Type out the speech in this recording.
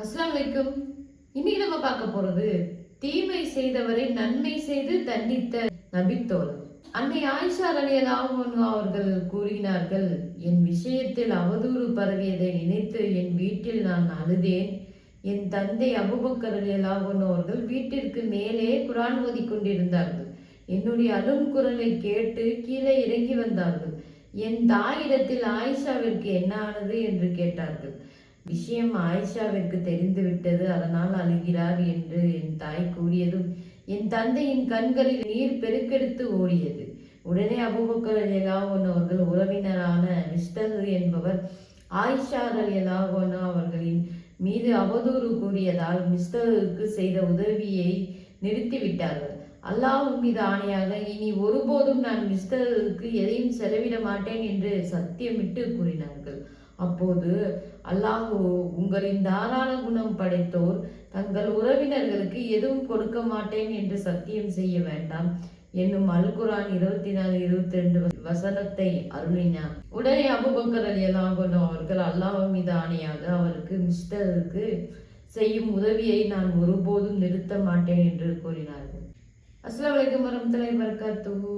அஸ்ஸலாமு அலைக்கும். இன்னைக்கு நம்ம பார்க்க போறது தீமை செய்தவரை நன்மை செய்து தண்டித்த நபித்தோழர். அன்னை ஆயிஷா ரலியல்லாஹு அன்ஹா அவர்கள் கூறினார்கள், என் விஷயத்தில் அவதூறு பரவியதை நினைத்து என் வீட்டில் நான் அழுதேன். என் தந்தை அபூபக்கர் ரலியல்லாஹு அன்ஹு அவர்கள் வீட்டிற்கு மேலே குர்ஆன் ஓதிக் கொண்டிருந்தார்கள். என்னுடைய அழும் குரலை கேட்டு கீழே இறங்கி வந்தார்கள். என் தாயிடத்தில் ஆயிஷாவிற்கு என்ன ஆனது என்று கேட்டார்கள். விஷயம் ஆயிஷாவிற்கு தெரிந்துவிட்டது, அதனால் அழுகிறார் என்று என் தாய் கூறியதும் என் தந்தையின் கண்களில் நீர் பெருக்கெடுத்து ஓடியது. உடனே அபூபக்கர் ரலியல்லாஹு அன்ஹு அவர்கள் உறவினரான மிஸ்தஹ் என்பவர் ஆயிஷா ரலியல்லாஹு அன்ஹா அவர்களின் மீது அவதூறு கூறியதால் மிஸ்தஹுக்கு செய்த உதவியை நிறுத்திவிட்டார்கள். அல்லாஹ்வின் மீது ஆணையாக இனி ஒருபோதும் நான் மிஸ்தஹுக்கு எதையும் செலவிட மாட்டேன் என்று சத்தியமிட்டு கூறினார்கள். அப்போது அல்லாஹ், உங்களின் தாராள குணம் படைத்தோர் தங்கள் உறவினர்களுக்கு எதுவும் கொடுக்க மாட்டேன் என்று சத்தியம் செய்ய வேண்டாம் என்னும் அல் குர்ஆன் 24-22 வசனத்தை அருளினார். உடனே அபூபக்கர் ரலியல்லாஹு அன்ஹு அவர்கள் அல்லாஹ் மீது ஆணையாக அவருக்கு மிஸ்டருக்கு செய்யும் உதவியை நான் ஒருபோதும் நிறுத்த மாட்டேன் என்று கூறினார்கள். அஸ்ஸலாமு அலைக்கும் வரஹ்மத்துல்லாஹி வபரகாத்துஹு.